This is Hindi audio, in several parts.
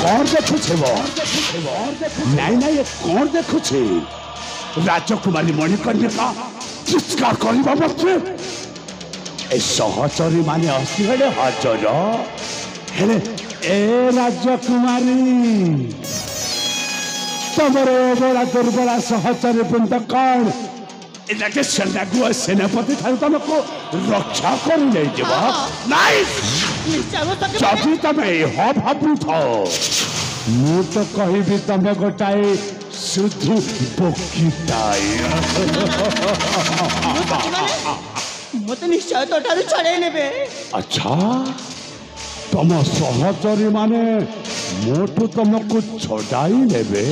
कौन देखुछे वो नहीं नहीं ये कौन देखुछे राजकुमारी मणिकर्णिका चित्कार करबा मते ए सहचरी माने अस्ति हेले हाजर हेले ए राजकुमारी तमरे बड़ा दुर्बला सहचरी बृंद कौन इलाके सेनागुआ सेनापति ठार तुमको रक्षा कर ले जीवा नाइस जदि तमे हो भाबु थो मु तो कहिबी तमे गोटाए शुद्ध बोकीटाई मत निश्चय तो ठार छड़े नेबे अच्छा तम सहचरी माने मोटू तुमको छड़ाई नेबे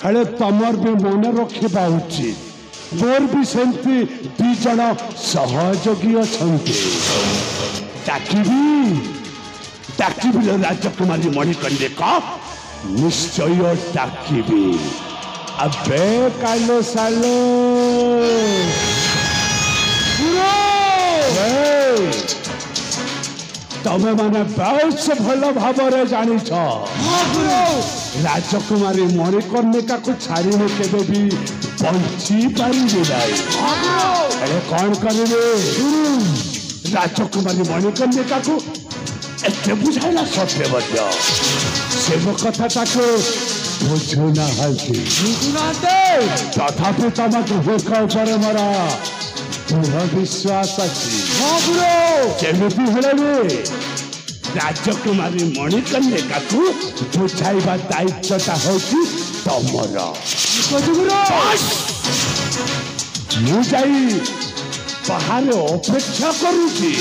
हेले तमर भी मन रखिबा उचित मोर भी सेमती दी जन सहयोगी अछंती डाकिबी राजकुमारी मणिकर्णिका निश्चय डाकिबी अबे कालो सालो तमे माने बहुत भल भाव जानी राजकुमारी मणिकर्णिका को छाड़ी केवे भी बंची पारी अरे कौन करेंगे राजकुमारी मणिकर्णिका को एते बुझाइला सत्य बद्य से मो कथा बुझुना तथापि तुम दुख पर मोरा दृढ़ विश्वास अच्छी केमिति हेले राजकुमारी मणिकर्णिका को बुझाइबा दायित्वटा होची तमर मु जाई बाहर अपेक्षा करुची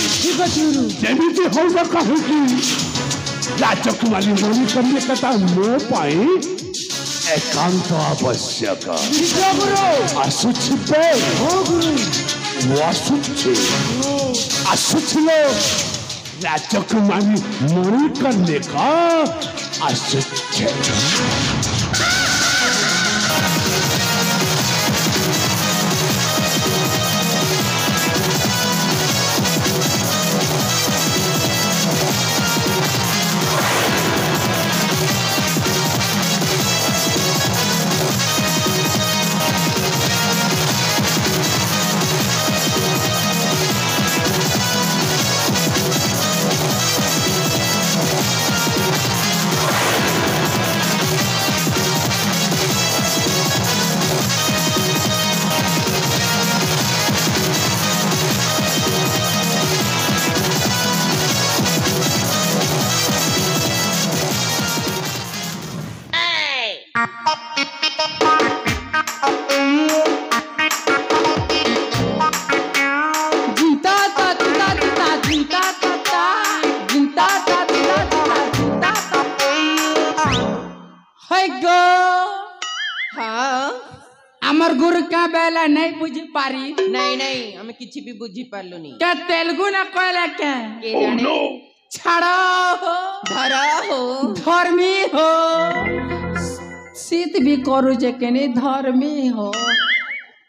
जेमिति होगा कहुकी राजकुमारी मणिकर्णिका मो पाई एकांत आवश्यक आसुछि पे आसुछि राजकुमारी मणिकर्णिका आसुछि आमर गुरु का बेला नहीं बुझी पारी नहीं हमें किसी भी बुझी पारलु नहीं क्या तेलुगु ना कहला क्या के जाने छाड़ो हो धरा हो धर्मी हो शीत भी करू जे केने धर्मी हो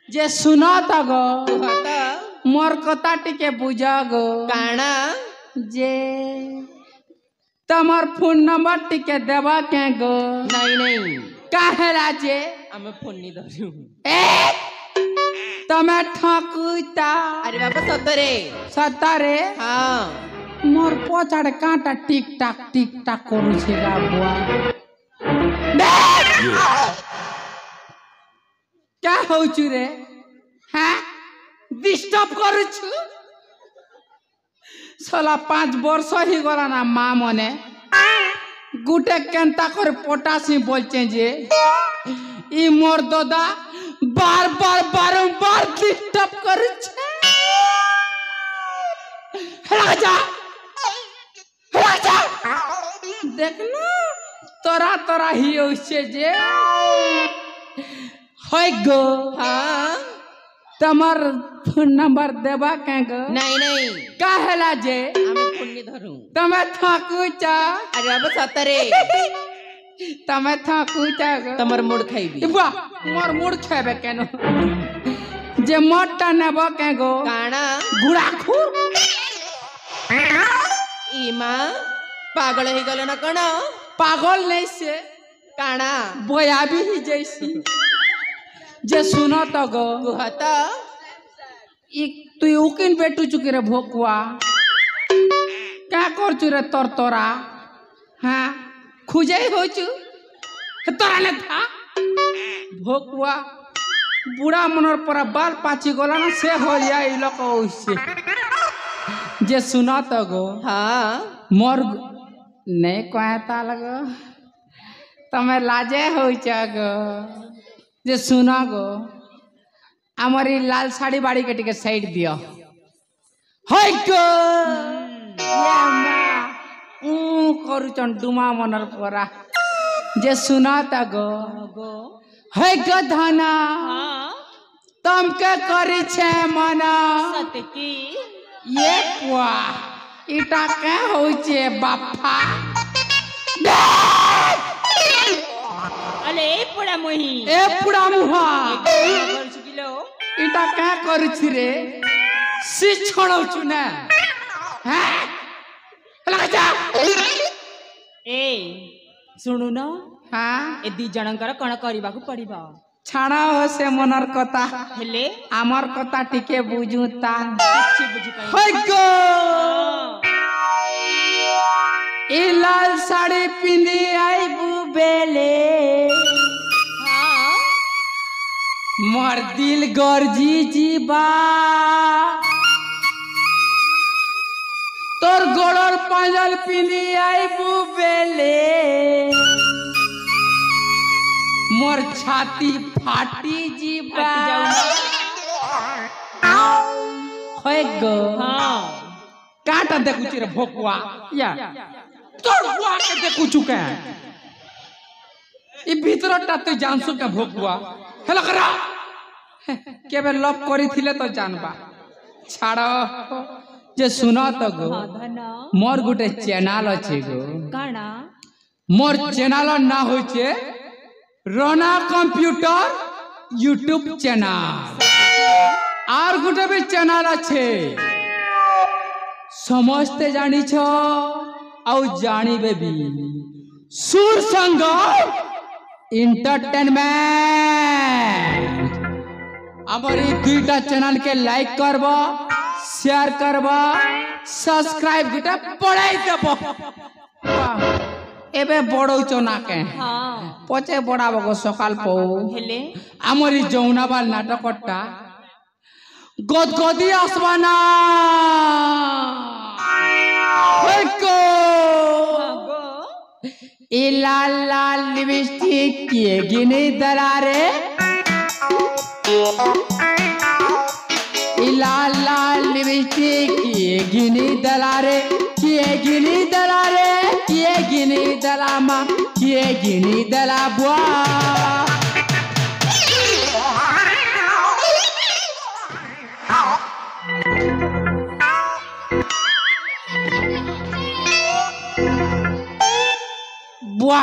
जे सुनो तगो मोर कथा टिके बुझा गो काना जे तमर फोन नंबर टिके देवा के गो नहीं काहेला जे हमें फोन नहीं धरू तमे ठकुता अरे बाबा सतरे हाँ मोर पोचाड़े कांटा टिक टाक करू छे बुआ क्या हो छु रे हाँ डिस्टर्ब करू छु साला 5 वर्ष ही गला ना माँ मने गुटे केंता कर पोटासी बोलचे जे ई मोर दादा बारंबार डिस्टर्ब करू छे राजा देखना तोरा ही होइछे जे होय गो हाँ तमर फोन नंबर देबा के गो नहीं काहेला जे हमें फोन नहीं धरू तमे थकुचा अरे बाबा सतरे तमे थकुचा गो तमर मूड खाइबी बा मोर मूड खाबे केनो जे मोटा नेबो के गो काना गुड़ाखू इमा पागल ही गलो ना कण पागल नहीं से काना बोया भी ही जैसी जे सुनो तो गो गुहत तू उकिन बेटू चुकी रे भोकुआ क्या कर चु रे तोर तोरा हाँ खुजे हो चु तोरा ने था भोकुआ बुढ़ा मनोर पर बाल पाची गोला ना से हो जाए लोग उससे जे सुना तो गो हाँ मोर नहीं कहता लगो तमें लाजे हो गो जे सुना गो हमारी लाल साड़ी बाड़ी के टिके साइड दियो हाय गो ये मां करू चंडुमा मनर परा जे सुना ता गो हाय गो धाना हाँ तुम के करी छे मना सत्य की ये पुआ इटा के होई छे बापा अले पुड़ा मोही ए पुड़ा मुहा कर चुकिलो इटा क्या करू छी रे सी छोड़ौ छु ना हैं लगा जा ए सुनु न हां ए दी जनकर कण करिबाकू पड़िबा छाड़ा हो से मनर कथा हेले आमर कथा टिके बुझू ता अच्छी बुझी पाई हाय गो ई लाल साड़ी पिंदी आई बुबेले हाँ मोर दिल गर्जी जीबा तोर गोड़र पांजल पिंदी आई बुबेले मोर छाती फाटी जीबा होय गो हाँ काटा देखु चिरे भोकुआ या तोर बुआ के देखु चुके ई भीतरटा तू जानसु के भोकुआ हेला करा केबे लव करी थिले तो जानबा छाड़ो जे सुनो तो गो हाँ धना मोर गुटे चैनल अछि गो काना मोर चैनल ना होय छे रोना कंप्यूटर यूट्यूब चैनल और गुटे भी चैनल अच्छे समझते जानी छो औ जानिबे भी सुर संगम एंटरटेनमेंट हमारी दुईटा चैनल के लाइक करबो शेयर करबो सब्सक्राइब गुटे पढ़ाई देबो एबे बड़ो चोना के हाँ पचे बड़ाबो गो सकाल पो हेले आमरी जौनाबाल नाटकटा गदगदी आसवाना हेको गो ए लाल लाल लिपस्टिक किए गिने दरारे ए लाल लाल लिपस्टिक किए गिने दलारे किए गिनी दलारे किए गिनी दलामा किए गिनी दला बुआ बुआ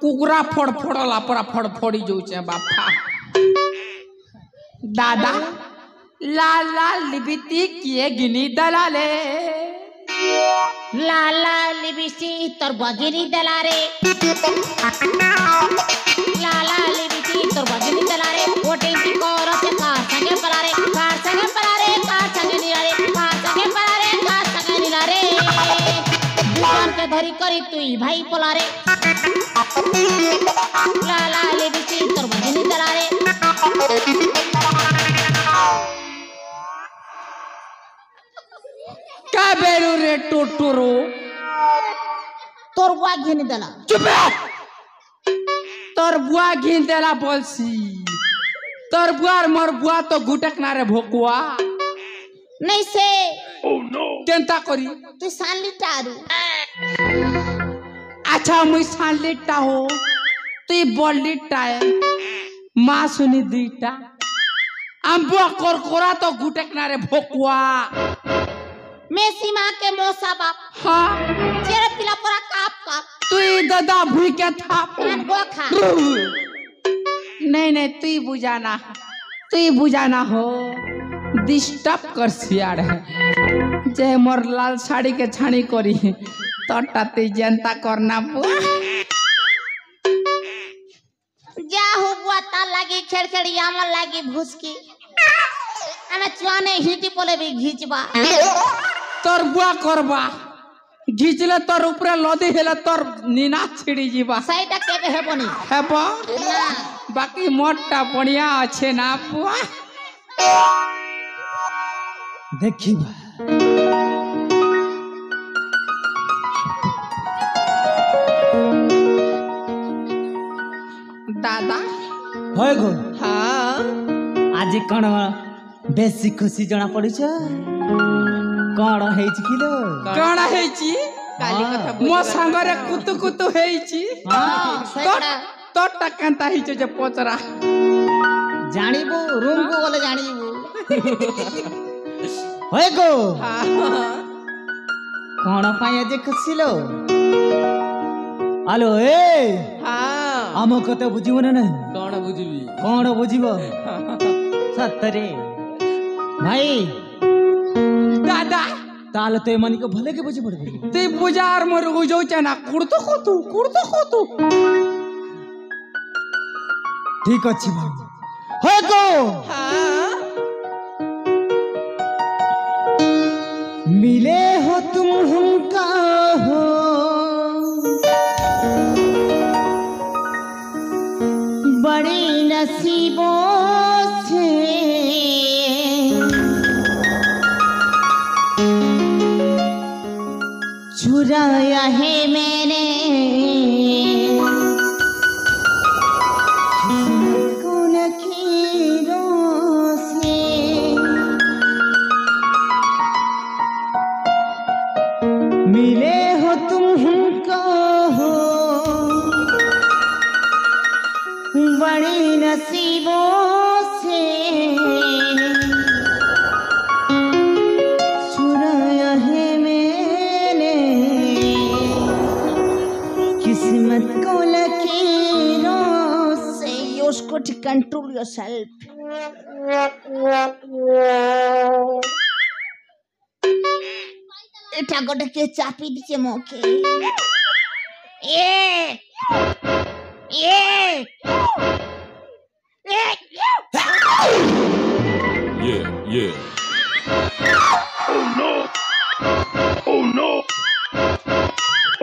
कुकुरा फोड़ फोड़ला परा फोड़ फोड़ी जाऊचे बापा दादा लाल लाल लिबिती किए गिनी दलाले लाला लिबिसी तोर बगिनी दलारे लाला लिबिसी तोर बगिनी दलारे ओटेंटी कोरते कार संगे पलारे कार संगे पलारे कार संगे निलारे कार संगे पलारे कार संगे निलारे दुकान के धरी करी तुई भाई पलारे लाला लिबिसी तोर बगिनी दलारे का बेरू रे टोटोरो तोर बुआ घिनी दला चुप तोर बुआ घिन देला बोलसी तोर बुआ और मोर बुआ तो गुटक ना रे भोकुआ नहीं से केंता करी तू साली टारू अच्छा मुई सान लेटा हो तू बड़ लेटा है माँ सुनी दीटा अम्बुआ कोरकोरा तो गुटक ना रे भोकुआ मैं सीमा के मौसा बाप हाँ चेहरा पिला पूरा काप काप तू दादा भूई के था कान गोखा नहीं नहीं तू बुझाना हो डिस्टर्ब कर सियाड़ है जे मोर लाल साड़ी के छानी करी तोटा ती जनता करना बुआ जा हो बुआ तार लागी खेड़खेड़ी आमल लागी भूसकी आमे चुआने हिटी पोले भी घिचबा तोर बुआ करबा घिचले तोर ऊपर लदी हेले तोर नीना छिड़ी जीवा साइडा केबे हेबनी हेबा ना बाकी मोटा बढ़िया अच्छे ना बुआ देखिबा दादा होय गो हाँ आज कण बेसी खुशी जना पड़ुछ कण हेच किलो कण हेची काली कथा मो संगरे कुतु कुतु हेची हां साइडा तोटा केंता हिचे जे पोचरा जानिबो रूम को बोले जानिबो होय गो हाँ कण पाए आज खुशी लो हेलो ए हाँ आम कथा बुझिबो ना नहीं कौन बुझबी कौन बुझिबो सत्तरे भाई दादा ताल तो मन को भले के बुझी पड़बो ते बुजार मर गुजो चना कुड़तो कोतु ठीक अछि भाई होय गो हाँ मिले हो तुम हमका हो बड़ी नसीबों से चुराया है मैंने किस्मत को लकीरों से मिले हो तुम हमका हो बड़ी नसीबों से चुराया है मैंने किस्मत को लकीरों से उसको to control yourself এটা গোটে কে চাপি দিছে মোকে এ Yeah. Oh no! Oh no!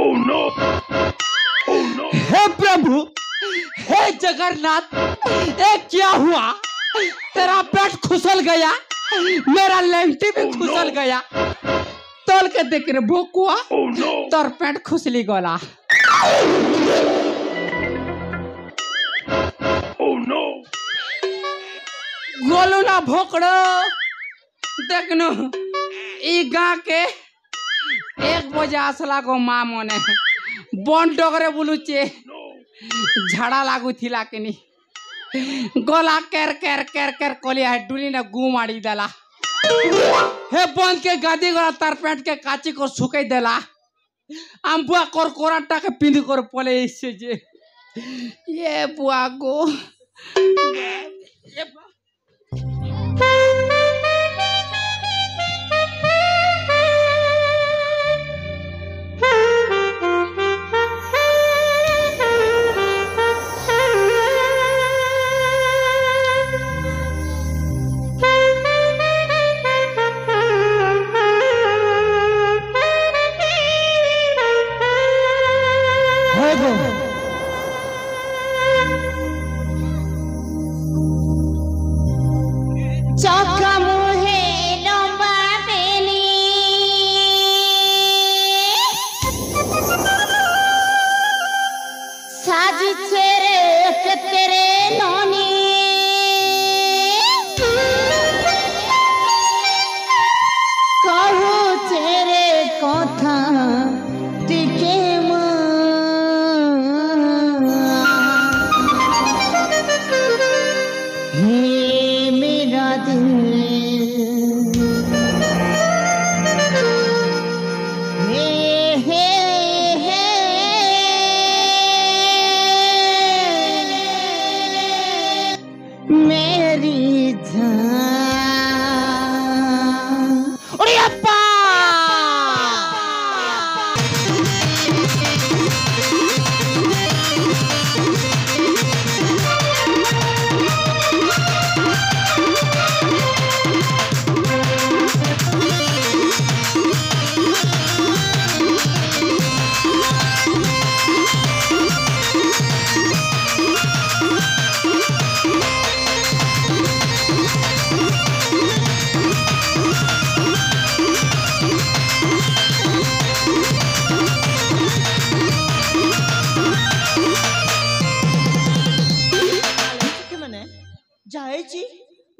Oh no! Oh no! हे प्रभु हे जगन्नाथ ये क्या हुआ तेरा पेट खुसल गया मेरा लेंटी भी खुसल गया तोल के देख रे भोकुआ Oh no! तोर पेट खुसली गला Oh no! गोलू ना भोकड़ो देखनो ई गाँ के 1 बजे आसला को माँ मने बन डगरे बुलुचे झाड़ा लागू थिला केनी गला केर केर केर केर कोलिया डुली ने गु मारी देला हे बन के गादी गला तार पेट के काची को सुकाई देला आम बुआ कोर कोराटा के पिंद कर पले इससे जे ये बुआ को ये चौका मुहे लंबा बेली साज चेरे के तेरे नौनी कहू चेरे कथा टिके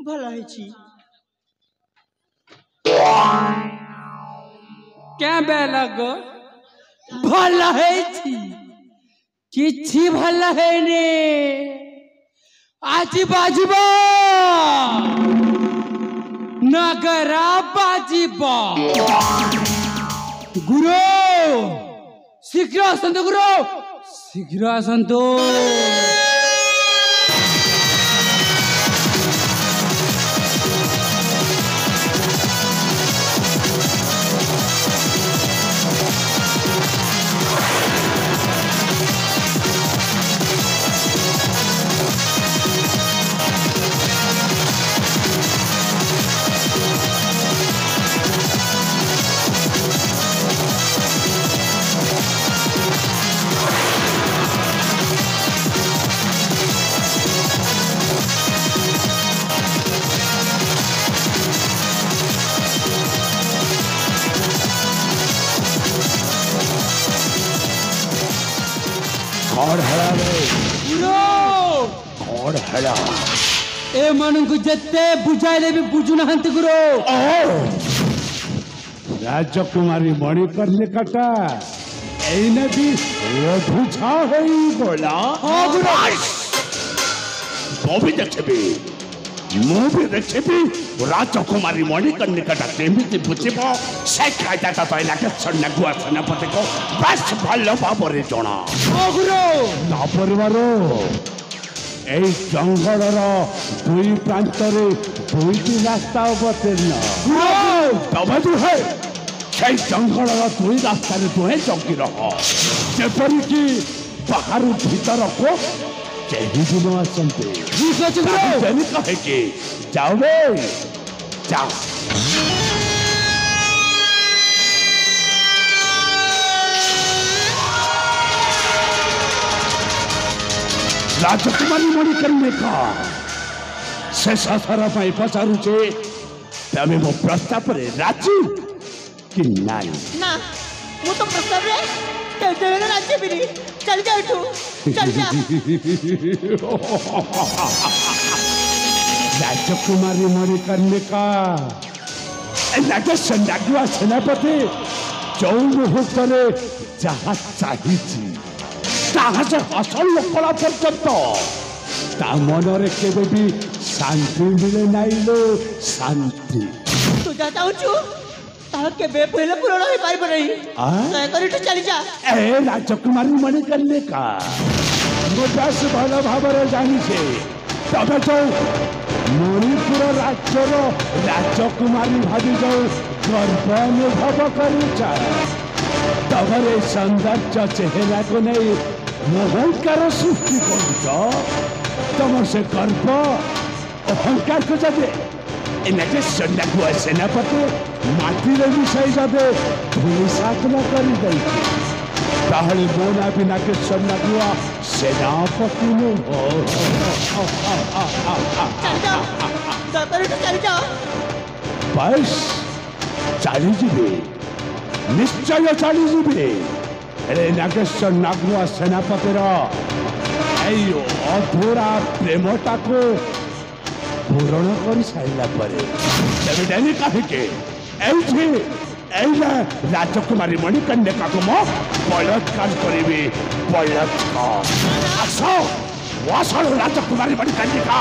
ଭଲ ହେଇଛି କେବେ ଲଗ ଭଲ ହେଇଛି କିଛି ଭଲ ହେଇନି ଆଜି ବାଜିବ ନଗରା ବାଜିବ ଗୁରୁ ଶୀଘ୍ର ଆସନ୍ତୁ ଗୁରୁ ଶୀଘ୍ର ଆସନ୍ତୁ एमानंकु जत्ते बुझाइले भी बुझु नहंत गुरु राजकुमारी मणिकर्णिकाटा एने भी बुझा होई बोला भी देखबी राजकुमारी मणिकर्णिकाटा केमिति बुझिब से कायदाटा तो इलाके सन्नागुआ सेनापति को बस भल भाବରେ ଜଣା गुरु ना परिवार এই জঙ্গলর দুই প্রান্তরে দুইটি রাস্তা অবতীর্ণ তবে দুহে সেই জঙ্গলর দুই রাস্তার দুহে জগি রহ যেপরিকি বাহারু ভিতরକୁ କେହି ବି ନ ଆସନ୍ତି ତେଣୁ କାହିଁକି ଯାଅ ବେ ଯାଅ राजकुमारी मणिकर्णिका शेष थर पचारुचे तमें मो प्रस्ताव रे राजी कि नाई ना मु तो प्रस्ताव रे केते राजी बिनी चल जा तू चल जा राजकुमारी मणिकर्णिका नागेश्वर सेनापति जो मुहूर्त जहाँ चाहिए ताहा से हसल लोकला पर्यंत ता मनरे केबे भी शांति मिले नाई लो शांति तू जा चाहू ता केबे पहले पूर्ण होई पाइब नहीं दया करी तू चली जा ए राजकुमारी मणिकर्णिका गोदास भल भाବରେ ଜାଣିଛେ तबे जो मणिपुर राज्यर राजकुमारी भाभी जो गर्व अनुभव करुचा तबरे सौंदर्य चेहरा को नहीं अहंकार सृष्टि कर तुम से गर्व अहंकार को जब एने सन्नागुआ सेनापति माटी मिसाई जब धूलिसात कर मो ना बिना के सन्नागुआ सेनापति बस चली जी निश्चय चली जी नागेश्वर नागुआ सेनापतिर अधूरा प्रेमटा को पूरण कर सारा डेली कहीं राजकुमारी मणिकर्णिका को मो बलात्कार करी बलात्कार राजकुमारी मणिकर्णिका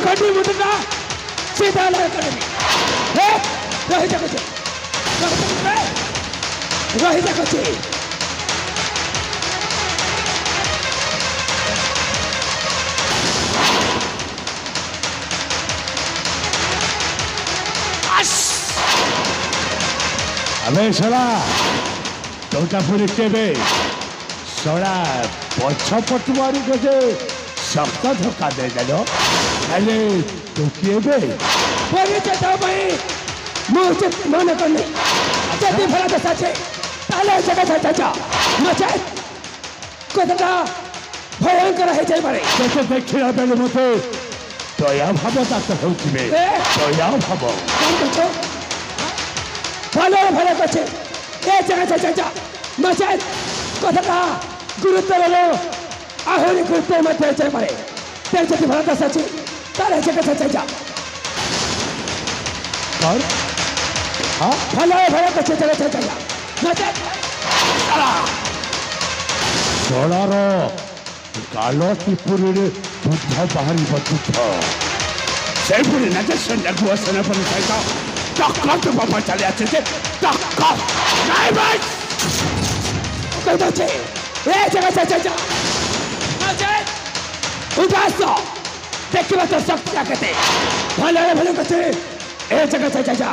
खड़ी मुटना सीधा लगा कर हे रही जा कचे रही जा कचे अबे सला तोटा पूरी केबे सला पछ पटवारी को जे शब्द धोखा दे देलो अरे तू केबे परे चटा भाई मुझे मन करने जल्दी भरा दसा छे ताले जगह चाचा मचे कोदरा भयंकर है जाय पारे तो देखिरा बेले मते तो या भाबता तो होची बे तो या भाबो कोन कछो ভালো ভালো করছে এই জায়গা চাচা মচাই কথাটা গুরুত্ব হলো আহরি গুরুত্বের মধ্যে যেতে পারে তাই যদি ভালো কাজ আছে তার এই জায়গা চাচা কর হ্যাঁ ভালো ভালো করছে জায়গা চাচা মচাই সোলারো কালো ত্রিপুরের বুদ্ধ বাহারি বুদ্ধ সেই পুরি না যে সন্ধ্যা গুয়াসনা পরিচাইতা टक्कर तो बाबा चले आते थे टक्कर नहीं भाई कोई बच्चे ये जगह से चल जा बच्चे उदास तो देखिए बस सब क्या कहते भले भले बच्चे ये जगह से चल जा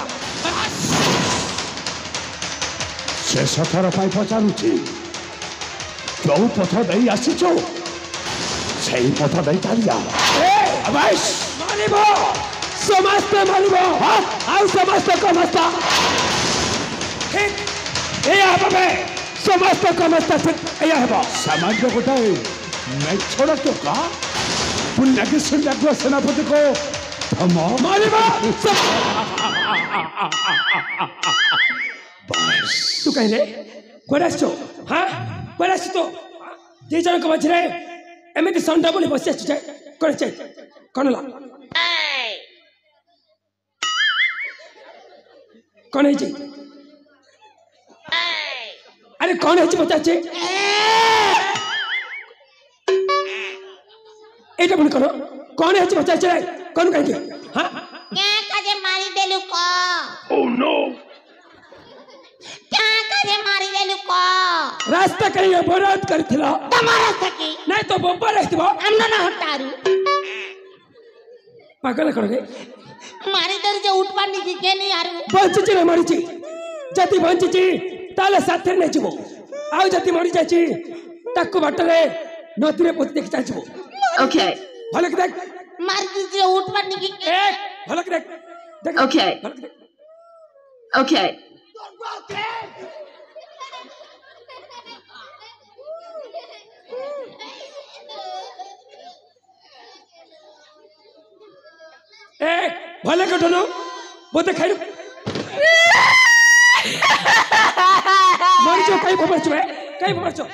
से सथर पाई पचारुची जो पथ दई आसी जो सही पथ दई चलिया ए अबैश मानिबो समस्त मानिबो हां आउ समस्त कमस्ता ठीक ए आबे समस्त कमस्ता ठीक या हेबो समाज गोटाए मैं छोड़ तो का पुण्य के सुन लगो सेनापति को हम मानिबो बस तू कह रे कोरासो हां कोरास तो जे जन को बजरे एमिति संडा बोली बस छ करे छ कोनला कौन है जी अरे कौन है जी बता चे एटा बन करो कौन है जी बता चे कौन कहे हां क्या काजे मारी देलु को ओह नो क्या काजे मारी देलु को रास्ता कहीं अवरोध करथिला तमारा सकी नहीं तो बब्बा रहथिबो हमना ना हटारू पागल कर रे मारी दर जे उठपानी की के नहीं आरू बंचिची रे मरिची जति बंचिची ताले साथे नै जिवो आउ जति मरि जाची ताकू बाटरे नदीरे पोती देख जाइबो Okay. भले के देख मारी दी जे उठपानी की के एक भले के देख देख Okay. भले के देख Okay. एक भले के डनो बोते खाइ मरि जो कई खबर छबे कई खबर छ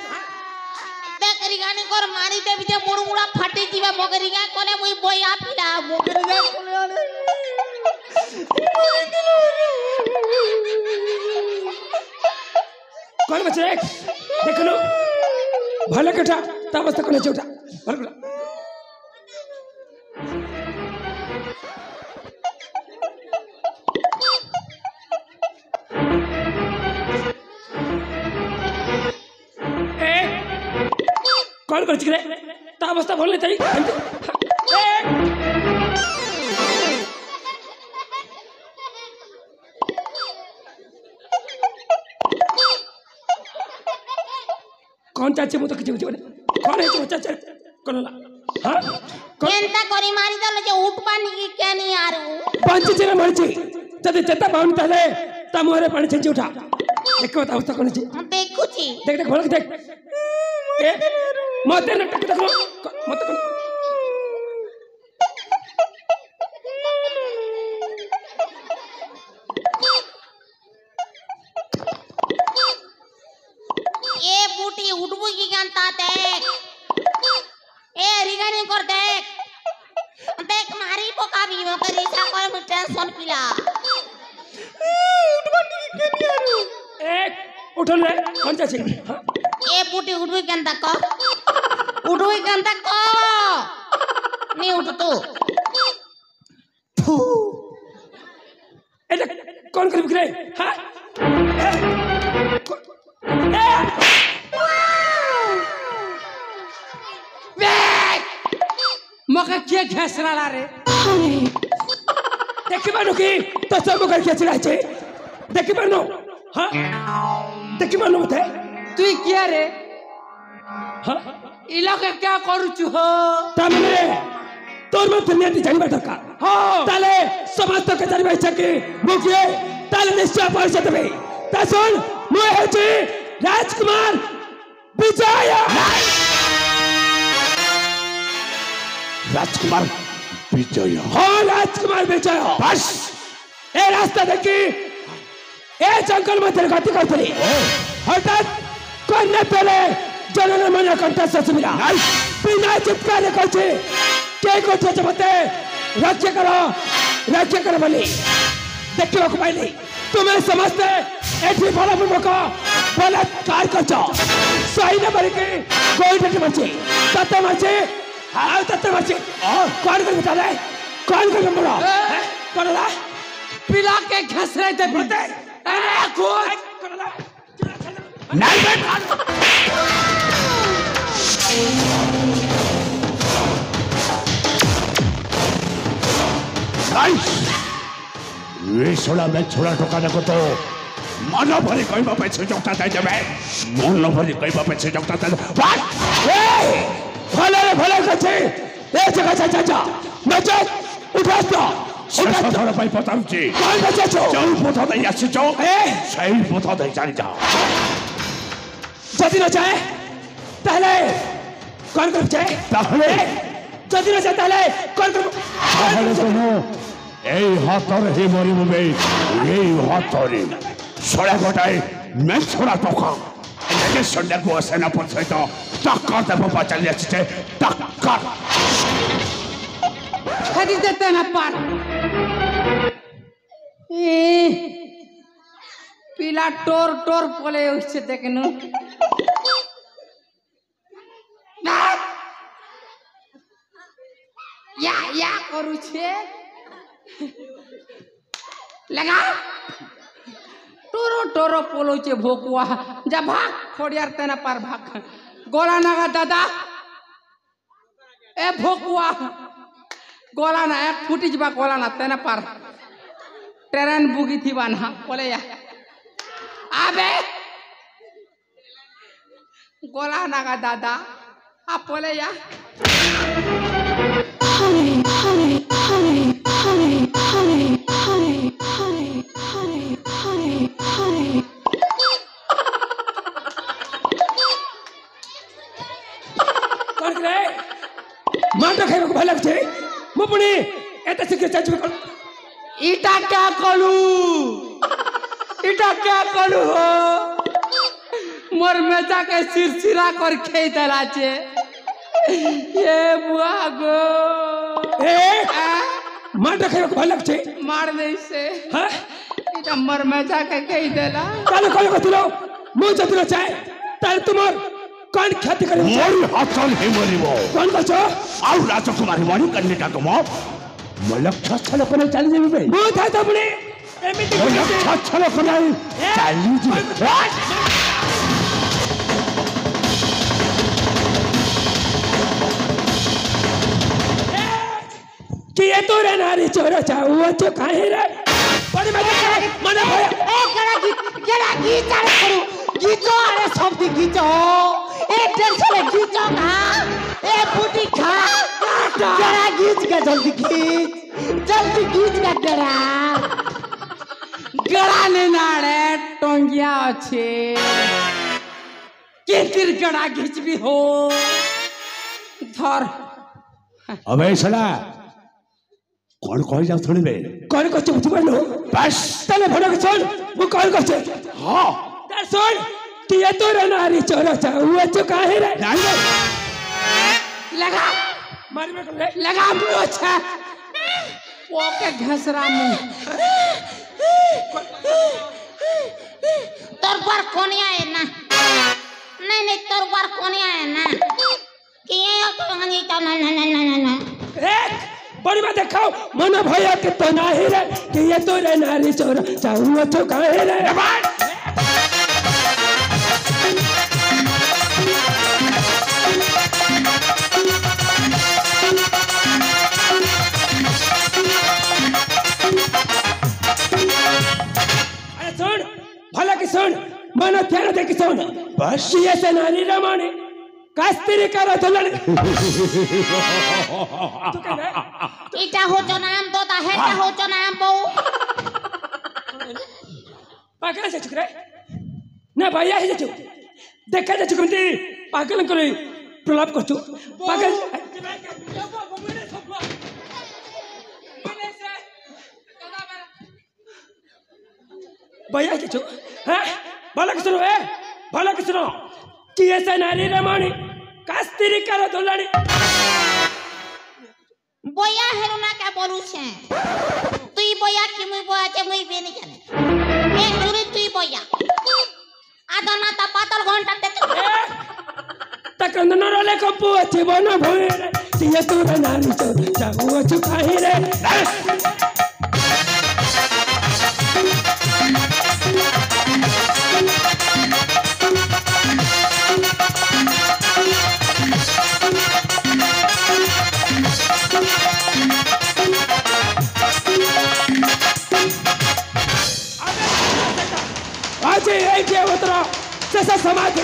देखरी गानी कर मारी देबी जे मुड़मुड़ा फाटी जीवा मगरिया कोने मुई बोया पिला मगरिया कोने आले कौन बचे एक देख लो भले के उठा तब तक कोने उठा भले के कौन कर चिकरे ता अवस्था बोलने ताई कौन चाचे मु तो किछ बुझे कौन है जो चाचा कौन ला हां केनता करी मारी दल जे उठपानी की के नहीं आरू पंच चिरे मरची जदे चेता पाउन ताले ता मोरे पानी छे उठा देखो ता अवस्था कोन छी देखु छी देख देख भले देख ए मते न टक देखो मत कोन ए बूटी उठबू की जानता देख ए रिगानी कर देख देख मारी पोका भी मकरी सा कर में टेंशन पिला उठबनी के नहीं आरू एक उठल रे कौन चाची हां ए बूटी उठबू केनता क उठबू केनता क नहीं उठ तू এটা কোন করে বিক্রে হ্যাঁ मका के घेसराला रे देखि मानो कि तो सब कर के चला छे देखि मानो हां देखि मानो मते तू क्या रे हां इलाके क्या करू छु हो तमने तोर में दुनिया दी जानी बैठका हां ताले समस्त के जानी बैठ के मुखिए ताले निश्चय पैसा देबे ता सुन मु हेची राजकुमार विजय राजकुमार विजय हाँ राजकुमार विजय बस ए रास्ता देखी ए जंगल में तेरे गति कर पड़ी हठात करने पहले जनन मन कंठ से सुनिया बिना चिपकाने कहते के को जबते रक्षा करो बोली देखियो को पाइली तुम्हें समझते एठी भला मुको बलात्कार करछो सही न बरके कोई ठट मचे तत मचे हां तत मचे कौन कर बता रहा है कौन कर बड़ा कौन रहा पिला के घसरे दे बोलते अरे कौन नहीं बैठ नाइस ये सोला में छोड़ा ठोकाने को तो मन भरी कोई बाप से जोकता था जब मन भरी कोई बाप से जोकता था व्हाट ए भले कछे ए जगह चाचा नचे उठास्ता उठास्ता भाई पता रुचि कौन बचे छो चल पोथा दे आसी छो ए सही पोथा दे जानी जा जदी न जाए पहले कौन कर जाए पहले जदी न जाए पहले कौन कर पहले सुनो এই হাতর হে মরি মুবে এই হাতরে ছড়া গোটায় মে ছড়া টকা এনে সন্ধ্যা গো সেনা পছয়তো টাক্কর দেব বাঁচালি আসছে টাক্কর खरी देते ना पार ए पिला टोर टोर पले उससे देखनु या करू छे लगा टोरो टोरो पोलो चे भोकुआ जा भाग खोड़ियार तेना पार भाग गोला नागा दादा ए भोकुआ गोला ना एक फुटी जबा गोला ना तेना पार ट्रेन बुगी थी बाना बोले या आबे गोला नागा दादा आप बोले या कौन करे मान रखे को भलक छे मुपणी एते सिके चाच को इटा क्या कलू हो मोर मेचा के सिरसिरा कर खे दला छे ये बुआ गो ए मान रखे को भलक छे मार दे से हां इटा मोर मेचा के कहि देला काले कोई को दिलो मु जतिलो चाहे तार तुमर कौन ख्याति करे मोरी हाथन हे मरिबो कौन कछो आउ राजकुमारी मरि कन्ने का गमो मलक छछल कोने चली जेबे बे मु था तबने एमिति मलक छछल कोने चली जेबे कि ये तो रे नारी चोरा चाहुआ तो काहे रे बड़ी मने भया ए गड़ा गीत करू गीतो अरे सब गीतो ए टेंशन गीतो खा ए फूटी खा गड़ा गीत का जल्दी गीत का गड़ा ने नाड़े टोंगिया अच्छे कितिर गड़ा घिच भी हो धर अबे सला कौन कह जाओ थोड़ी बे कौन को चुप चुप लो बस तले भड़क के सुन वो कौन को से हां तर सुन कि ये तो रे नारी चोरा चाहुआ तो काहे रे लगा मार में कर ले लगा मुंह अच्छा वो के घसरा मुंह तोर पर कोनिया है ना नहीं तोर पर कोनिया है ना कि ये तो नहीं तो ना एक बढ़िया देखाओ मन भैया के तो नहीं रे कि ये तो रे नारी चोर चाहूँ तो कहे रे अरे सुन भला की सुन मन ध्यान दे की सुन बस ये से नारी रमाने कास्त्री करो दुल्हन इटा हो जो नाम तो ता है ता हो जो नाम बो पागल से चुक रे ना भैया ही चुक देखा जा चुकमती पागल करे प्रलाप कर चुक पागल भैया ही चुक हाँ भला की सुनो भला की सुनो कि ऐसा नारी रमानी कास्त्री करो दुल्हन बोया हेरो ना क्या बोलू छे तुई बोया कि मुई बोया जे मुई बे नहीं जाने ए तुरी तुई बोया आदना ता पातल घंटा ते तक न रोले को पूछे बना भोए कि ये तू नारी चो चाहू चुकाही रे आज एक ये उतरा जैसा समाधि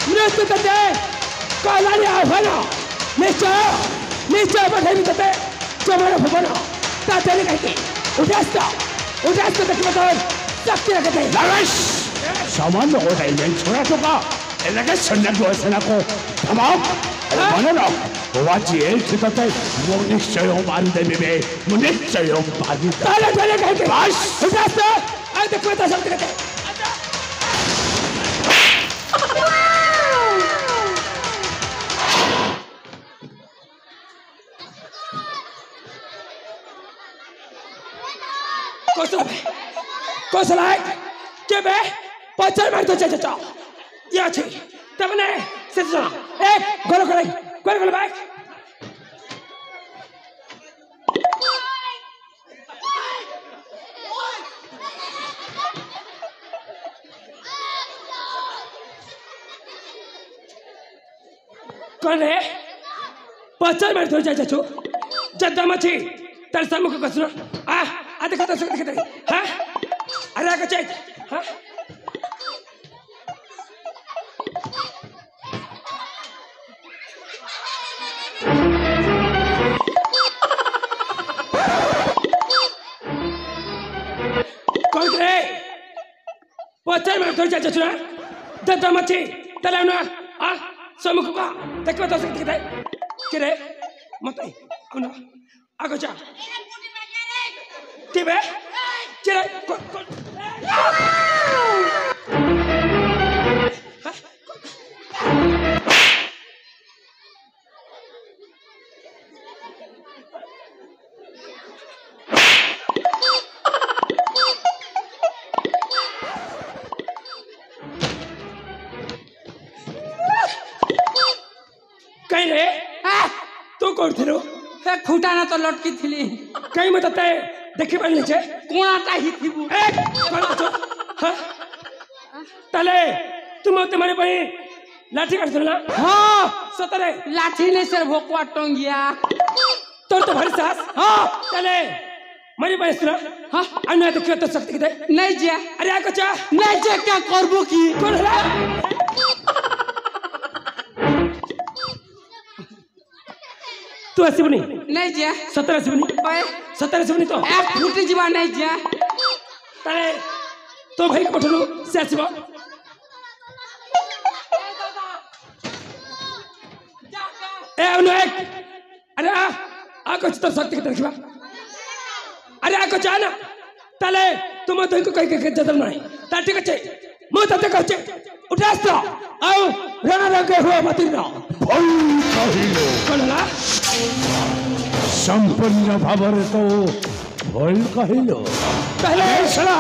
मृत्यु तते कालानी आह्वाना निश्चय बढ़े भी तते चमर भुवना तातेरी कहती उदास्त तक मतलब शक्ति रखते नरेश सामान्य हो रही मैं छोड़ा तो का इलाके सन्ना को सेना को तमाम मानो ना वाची एक तते वो निश्चय मानते में निश्चय बाजी ताले कहते बस उदास्त आज तक मैं शक्ति कहते कौशल है के बे पचर मार तो चाचा या छी तबने से सुना एक गोल बैक कौन है पचर मार तो चाचा जद्दा मची तर सामने को सुना आ देखो तो देखो हां अरे आगे चल हां कौन रे पचर मार तो चाचा सुना जद्दा मची तला ना आ सम्मुख का देखो तो देखो के रे मत आना आगे जा के बे चले कहीं रे तू कौन थे रो खूटा ना तो लटकी थी कहीं मत आते देखी बन नीचे कोणाटा ही थी वो हाँ तले तुम तुम्हारे भाई लाठी काट सुनला हाँ सतरे लाठी ने सर भोकवा टोंगिया तो भारी सास हाँ तले मेरी भाई सुना हाँ अन्य तो क्यों तो शक्ति किधर नहीं जा अरे आको चा नहीं जा क्या करबो की कौन है तू ऐसी बनी नहीं जा 17 से बनी 17 से बनी तो एक फुटी जीवा नहीं जा तले तो भाई को पठलो से आसीबो ए उनो एक अरे आको तो शक्ति के देखबा अरे आको जाना तले तुम तो इनको कहीं के जदम नहीं ता ठीक है मु तते कहचे उठास तो आओ रण रंगे हुआ मतिना भल कहिलो कलला संपूर्ण भावरे तो भल कहिलो पहले सला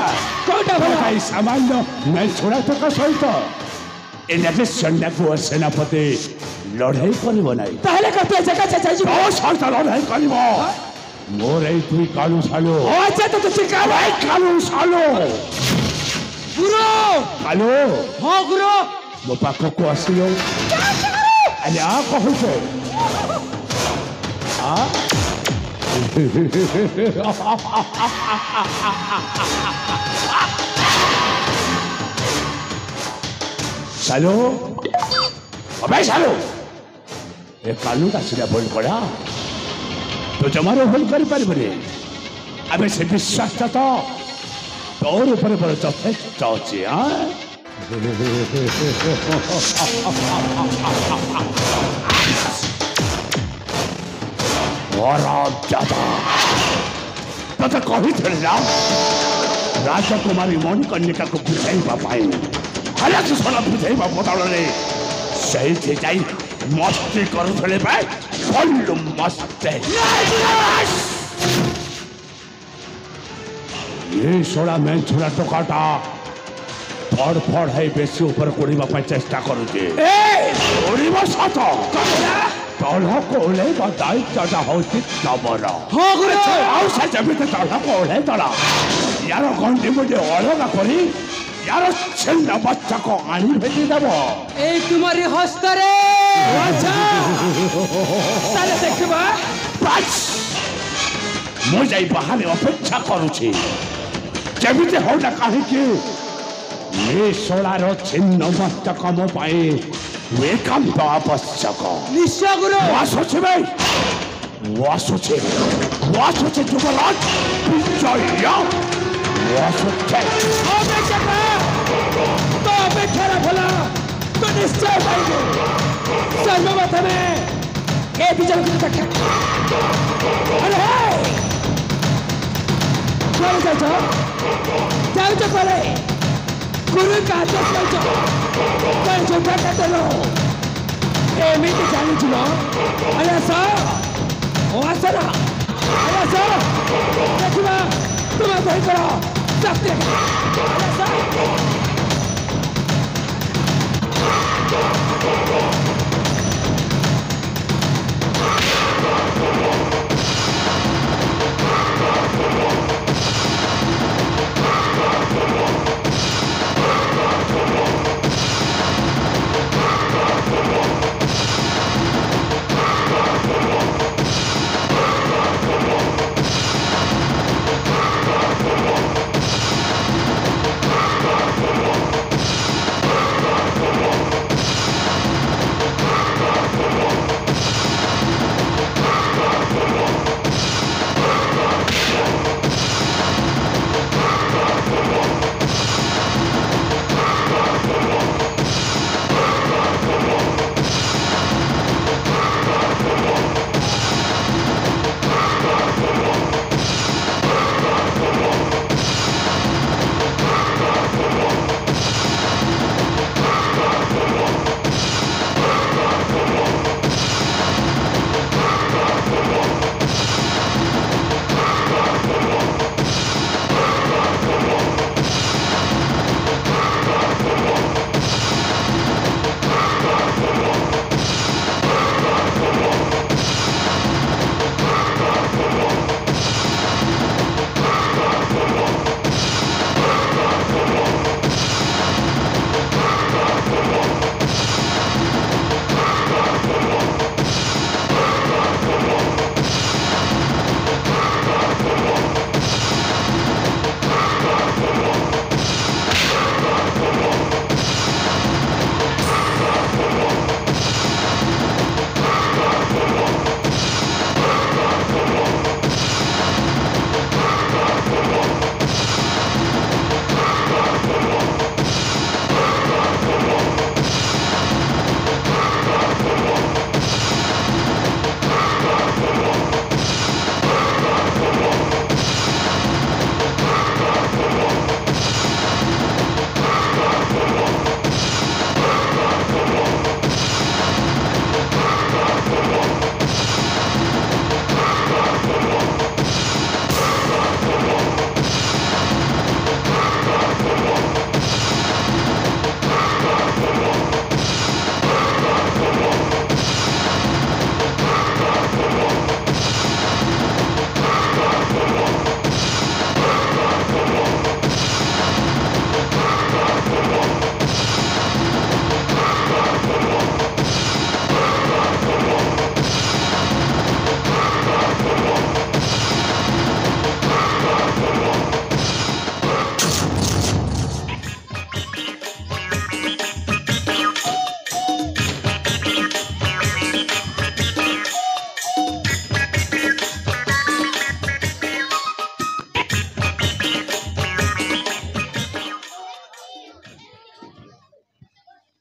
कोटा भला भाई सामान्य मैं छोड़ा तो का सहित एनाके सन्ना को सेनापति लड़ाई करबो नाही पहले कहते जगह चाहिए ओ सरता लड़ाई करबो मोर এই তুই কালু সালো अच्छा तो तुझे क्या এই কালু সালো गुरु কালু हाँ गुरु ମୋ ପାଖକୁ ଆସିଲ ଆରେ ଆ କହୁଛେ ଆ ସାଲୋ ଅବେ ସାଲୋ ଏ କାଲୁଟା ସିନା ଭୁଲ କଲା ତୁ ଜମାରୁ ଭୁଲ କରିପାରିବୁନି ଆମେ ସେ ବିଶ୍ୱାସଟା ତ ତୋର ଉପରେ ବଡ଼ ଯଥେଷ୍ଟ ଅଛି ତତେ କହିଥିଲି ନା ରାଜକୁମାରୀ ମଣିକର୍ଣ୍ଣିକାକୁ ବୁଝାଇବା ପାଇଁ ହେଲେ ତୁ ଶୁଣ ବୁଝାଇବା ବଦଳରେ ସେଇଠି ଯାଇ ମସ୍ତି କରୁଥିଲେ ଭଲ ମସ୍ତେ ये सोड़ा मेंछुरा टोकाटा फड़ फड़ है बेसी ऊपर कोड़ीबा ପାଇଁ ଚେଷ୍ଟା କରୁଛି କୋଡ଼ିବ ସତ ତଳକୁ ଓହ୍ଲେଇବା ଦାୟିତ୍ୱଟା ହେଉଛି ତମର ହଁ ଗୁରୁ ଆଉ ସେ ଯେମିତି ତଳକୁ ଓହ୍ଲେଇ ତଳ ୟାର ଗଣ୍ଡି ମୁଣ୍ଡି ଅଲଗା କରି ୟାର ଛିନ୍ନ ବଚ୍ଚାକୁ ଆଣି ଭେଟି ଦେବ এই তোমারি হস্তরে আচ্ছা তাহলে দেখবা ବାସ୍ ମୁଁ ଯାଇ ବାହାରେ ଅପେକ୍ଷା କରୁଛି ଯେମିତି ହଉନା କାହିଁକି ଏ ଶୋଳାର ଛିନ୍ନ ମସ୍ତକ ମୋ ପାଇଁ ଏକାନ୍ତ ଆବଶ୍ୟକ নিশ্চয় গুরু ମୁଁ ଆସୁଛି ଭାଇ ମୁଁ ଆସୁଛି ଯୁବରାଜ ବିଜୟ ମୁଁ ଆସୁଛି তো অপেক্ষার ফলা তো নিশ্চয় পাইবে সর্বপ্রথমে এই বিজয়কে দেখা আরে কোথায় যাচ্ছ যাচ্ছ কোথায় গুরু কাছে যাচ্ছ তার যোদ্ধাটা দেল এমনি জানিছিল আরে আস ও আস না আরে আস দেখিবা তোমার বই কর শক্তি আরে আস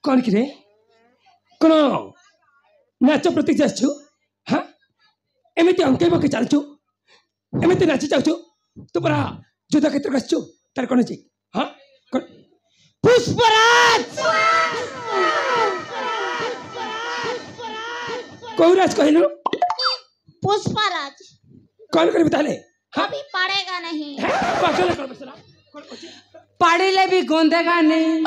कौन कि रे कोन नाच प्रति जाछु हां एमिति अंके बके चलछु एमिति नाच जाछु तू परा युद्ध क्षेत्र गछु तार कोन छी हां पुष्पराज कौराज कहलु पुष्पराज कौन कर बताले अभी पड़ेगा नहीं पागल कर बसला पाड़ी ले भी गोंदेगा नहीं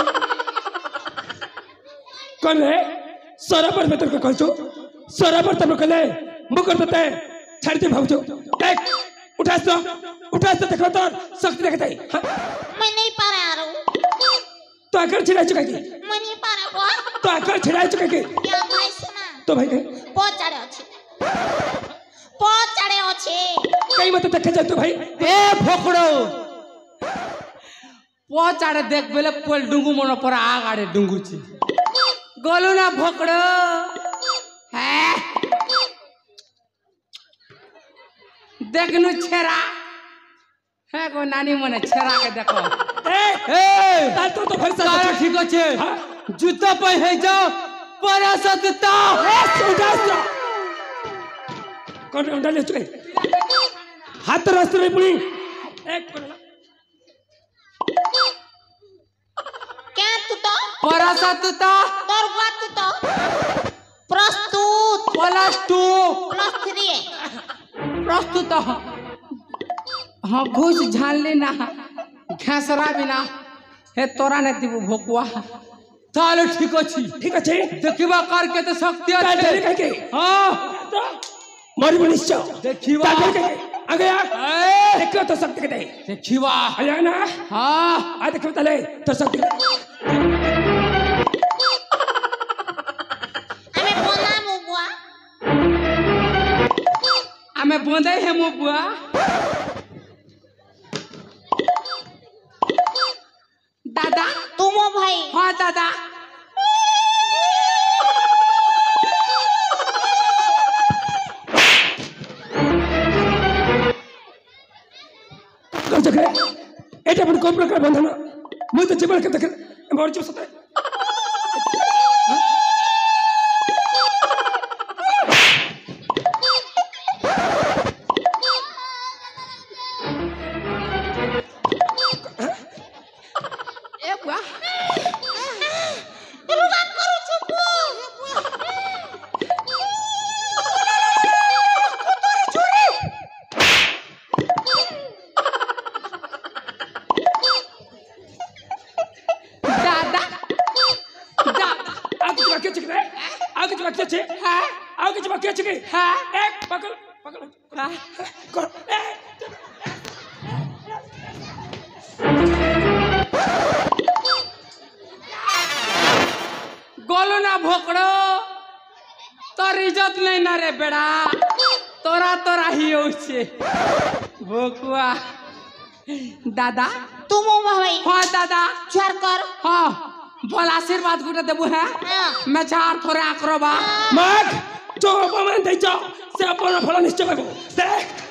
कौन है सराबर में तेरे को कहचो सराबर तब कले मुकर देते छाड़ दे भाऊजो देख उठा तो देखो तो शक्ति देखते हैं मैं नहीं पा रहा हूँ तो आकर छिड़ा चुका की मैं नहीं पा रहा बुआ तो आकर छिड़ा चुका की क्या भाई सुना तो भाई कहीं बहुत चढ़े अच्छे कहीं मत देखे जाए तो भाई ए फोकड़ो पचाड़े देख बेले पोल डुंगू मन पर आग आड़े डुंगू छी गोलू ना फोकड़ो है देखनु छेरा है को नानी मने छेरा के देखो ए ताल तो भाई तारा ठीक আছে जूता पे है जाओ परा सतता उठा कौन उठा ले चुके हाथ रास्ते में पुणी एक क्या तू तो परा सतता तोर बात तू तो प्रस्तुत प्लस 2 प्लस 3 प्रस्तुत हाँ घुस झान लेना घासरा बिना हे तोरा ने दिबु भोकुआ तालो ठीक अछि देखिबा करके तो शक्ति ताले अछि के हां मरी बनिश्चो देखिबा आगे आ देखो तो शक्ति के दे देखिबा आया ना हां आ देखो तले तो शक्ति हमें बोला मु बुआ हमें बोंदे है मु बुआ दादा तुम हो भाई हाँ दादा এটা কোন কোন প্রকার বন্ধন মই তো জীবন কে দেখ মরছো সতে ए बुआ रुका करू चुप दादा आगे बाकी छिके आगे बाकी छे हाँ आगे बाकी छिके हाँ एक पकड़ पकड़ हाँ कर गोलू ना भोकड़ो तोर इज्जत नहीं ना रे बेड़ा तोरा तोरा ही होछे भोकुआ दादा तुम हो भाई हाँ दादा चार कर हाँ बोल आशीर्वाद गुटे देबू है हाँ। मैं चार थोड़े आक्रोबा माग जो अपमान दे जाओ से अपन फल निश्चय करबो देख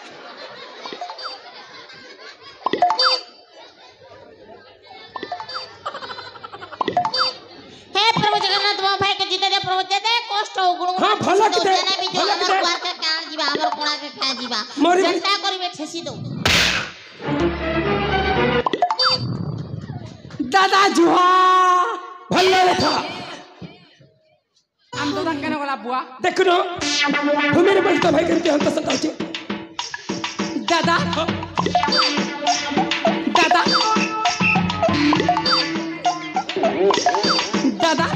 हे प्रभु जगन्नाथ बाबा भाई के जीते दे प्रभु दे दे कष्ट हो गुण हाँ, भला के दे, भी जो भला के हमर दे। द्वार के कान जीवा हमर कोणा के खा जीवा मरी- जनता करिवे ठेसी दो दादा जुहा भल्ला लेखा हम तो केने वाला बुआ देखनो भूमि रे बलता भाई करके हम तो सता छे दादा दादा दादा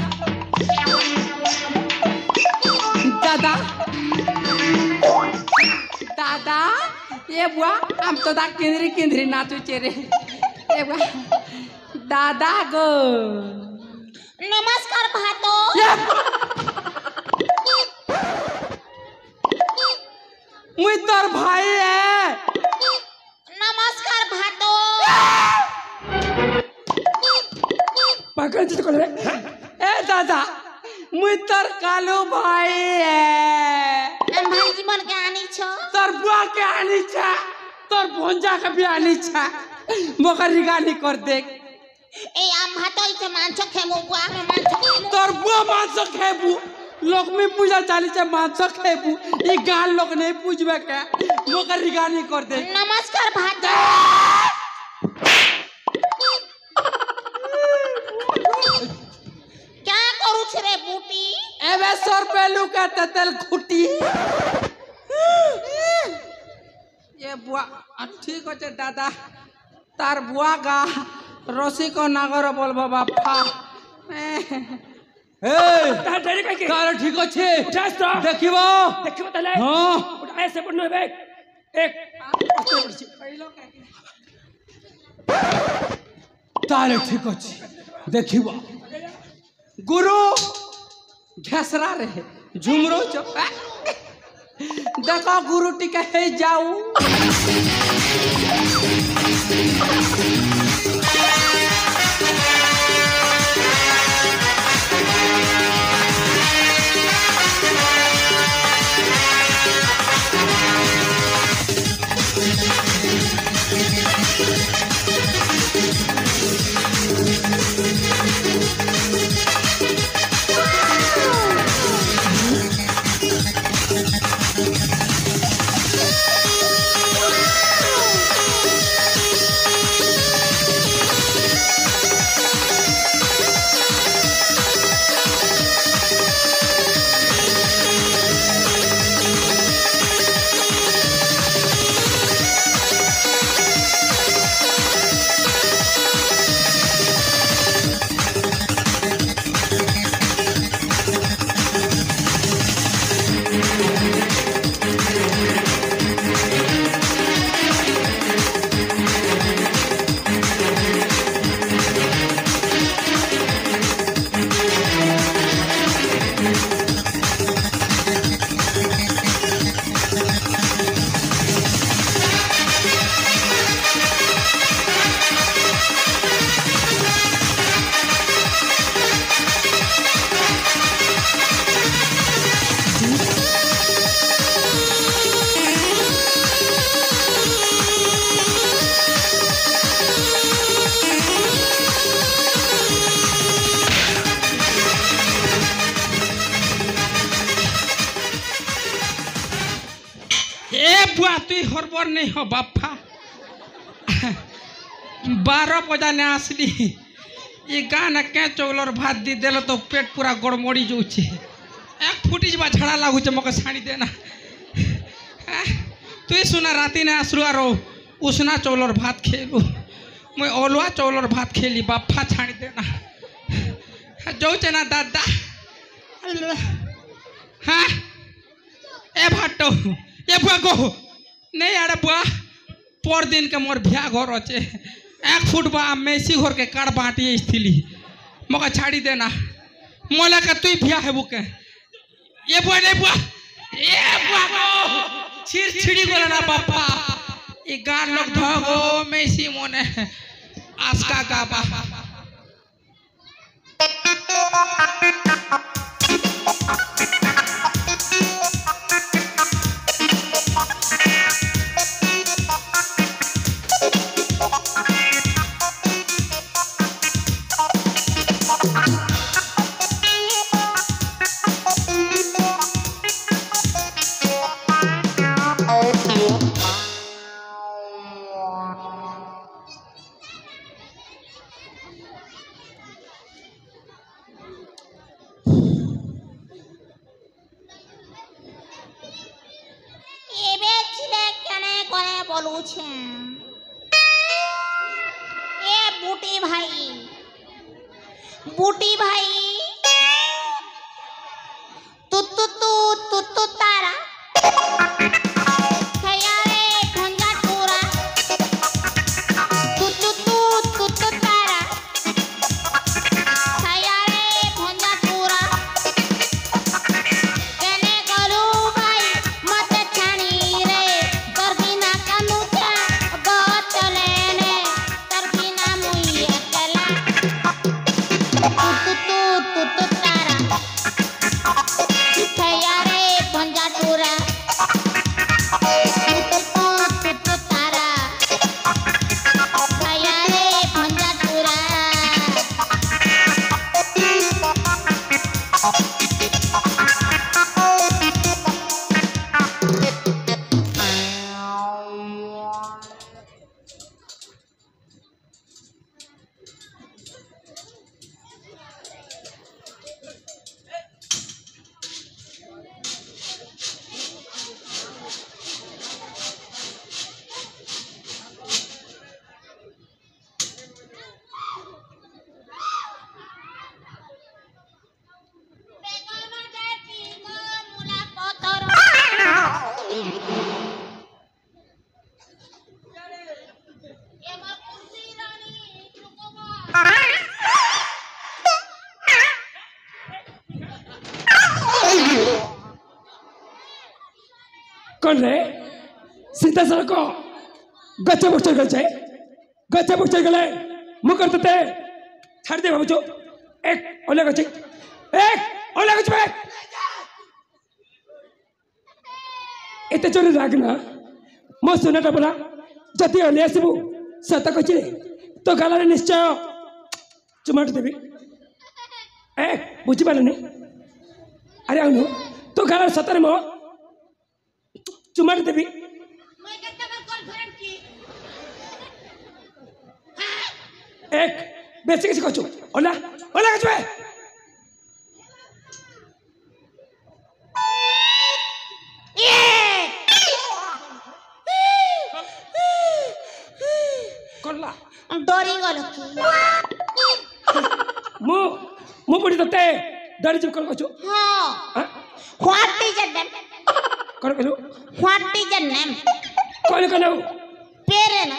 दादा दादा ये बुआ हम तो दा केंद्री केंद्री नाचू चेरे ये बुआ दादा गो नमस्कार भातो मुई तोर भाई है नमस्कार भातो पागल जित कोले ए दादा मुई तोर कालू भाई है हम भाई जीवन के आनी छ तोर बुआ के आनी छा तोर भोंजा के भी आनी छा मगर रिगानी कर देख ए आम भातो इसे मांछो खेमो बुआ में मांछो खेमो तोर मांस खेबू लक्ष्मी पूजा चाली से मांस खेबू ई गान लोग नहीं पूजबे के मोकर रिगानी कर दे नमस्कार भाजा क्या करू रे बूटी एबे 100 रुपए लुका तेल खुटी ये बुआ ठीक होचे दादा तार बुआ गा रसी को नागर बोलबा बापा तार डरे काहे के तार ठीक होचे उठास तो देखिबो तले हां उठाए से पड़नो बे एक तार ठीक होचे देखिबो गुरु घसरा रहे झुमरो चप देखो गुरु टिके हे जाऊ बुआ तु हरबर नहीं हो बापा 12 बजा ने आसली ये गाना क्या चौलर भात दी देलो तो पेट पूरा गड़मड़ी जाऊे एक फुटी जब झाड़ा लगुचे मके छाणी देना तु सुना राति ने आसलु आरो उसना चौलर भात खेलु मैं अलुआ चौलर भात खेली बापा छाणी देना जाऊे ना दादा हाँ ए भाटो ए बुआ को नहीं आड़े बुआ पर दिन के मोर भ्या घर अच्छे 1 फुट बा मेसी घर के काट बाटी स्थिली मका छाड़ी देना मोला का तु भ्या है बुके ये बुआ नहीं बुआ को छिड़ी गोला ना बापा ये गार लोग धगो मेसी मोने आस्का का बा बूटी भाई तू तारा खयारे खंजा टूरा तू तारा खयारे खंजा टूरा केने करू भाई मत छानी रे कर बिना कनुचा बचले ने कर बिना मुई अकेला तू कौन रे सीधा सड़क गच्चे बुच्चे गल जाए गच्चे बुच्चे गले मुकर देते छाड़ दे बाबू एक ओले गच्चे एक ओले गच्चे एते चोरी रागना मो सुनाटा बोला जति ओले आसबू सत कचिले तो गालारे निश्चय चुमाट देवी ए बुझी पारनी अरे आउनु तो गालारे सतरे मो चुमाट देवी एक बेसिक किसी कोचो ओला ओला कचवे कोला डरी गलो मु मु पड़ी तते डरी जब कोन कोचो हां व्हाट इज योर नेम कोन कहलु व्हाट इज योर नेम कोन कहलु पेरे ना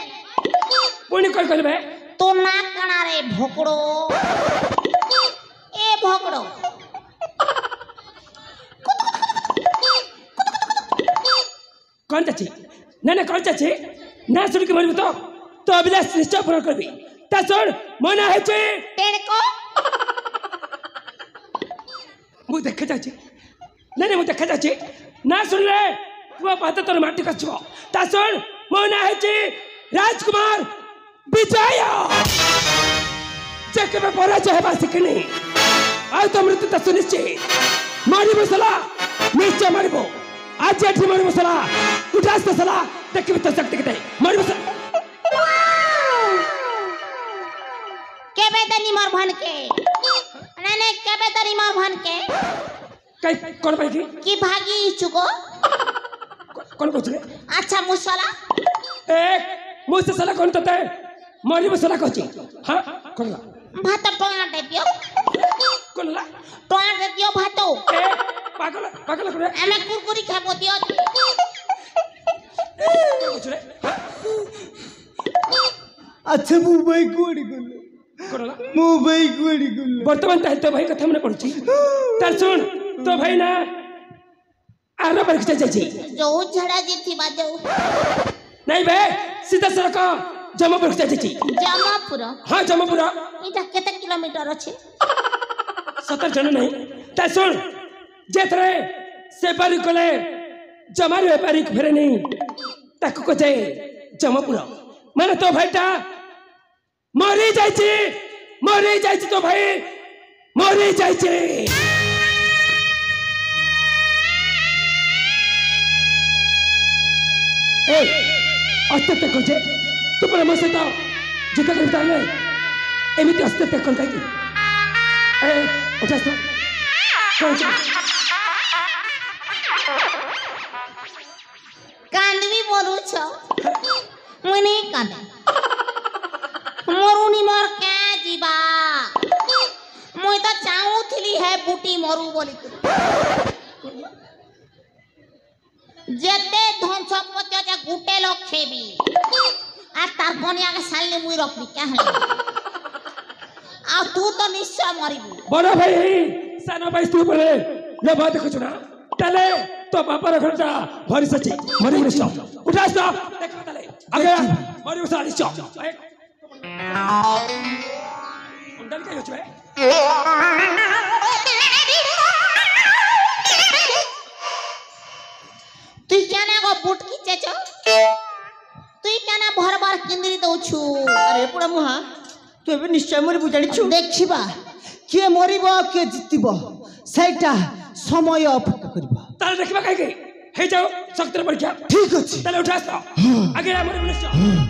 पुणी कोन कहलु बे तो ना कणा रे भोकड़ो ए भोकड़ो कौन चाची ना कौन चाची ना सुन के मरबो तो अभिलाष निश्चय पूरा करबी ता सुन मना है चे तेरे को मु देखे चाची नहीं मु देखे चाची ना सुन ले तू पाते तोर माटी कछबो ता सुन मना है चे राजकुमार विजय जके में पराजय है बासिकनी आज तो मृत्यु त सुनिश्चित मारिबो सला निश्चय मारिबो आज एठी मारिबो सला उठास तो सला देखि तो शक्ति के मारिबो सला केबे तनी मोर भन के नहीं केबे तनी मोर भन के कई कौन भाई की भागी चुको कौन कोचले अच्छा मुसला एक मुझसे सला कौन तते मारिबो सला कोची हां कौन ला भात टोना दे दियो कौन ला टोना दे दियो भातो ए पागल पागल करे एमे कुरकुरी खाबो दियो कौन कोचले अच्छा मुंबई कोड़ी गुल्लो कौन ला मुंबई कोड़ी गुल्लो वर्तमान ताहि तो भाई कथा मने पड़ची तार सुन तो भाई ना आरो परीक्षा जाई जो झड़ा जी थी बाजो नहीं बे सीधा सड़क जमापुर जाई जमापुर हाँ जमापुर इटा केते किलोमीटर अछि 17 जन नहीं ता सुन जेतरे से पारी कोले जमार व्यापारी फेरे नहीं ताको को जाए जमापुर माने तो भाईटा मरी जाई तो भाई मरी जाई ए अत्यंत कोजे तू पर मसे तो जितना करता है एमिति अत्यंत कोन काई ए उठा तो कोन कांदवी बोलू छ मने कांद मरुनी मोर के जीवा मुई तो चाहू थिली है बूटी मरु बोली जेते धन संपत्ति जे गुटे लोग खेबी आ तार कनिया के सालने मुई रखबी क्या है आ तू तो निश्चय मरिबू बड़ा भाई साना भाई तू बोले ले बात कुछ ना तले तो बापा रखता भरी सच्ची मरी निश्चय उठा सा देख तले आगे मरी उसा निश्चय उंडल के होचबे तुई क्या ना गो बुट खींचे छ तुई क्या ना भर भर किंदरी दउ छु अरे पुरा मुहा तू एबे निश्चय मरि बुझाणी छु देखिबा के मरिबो के जितिबो सेटा समय अपेक्षा करबा ताले देखबा काई के हे जाओ शक्ति परीक्षा ठीक अछि ताले उठा सा आगे मरी निश्चय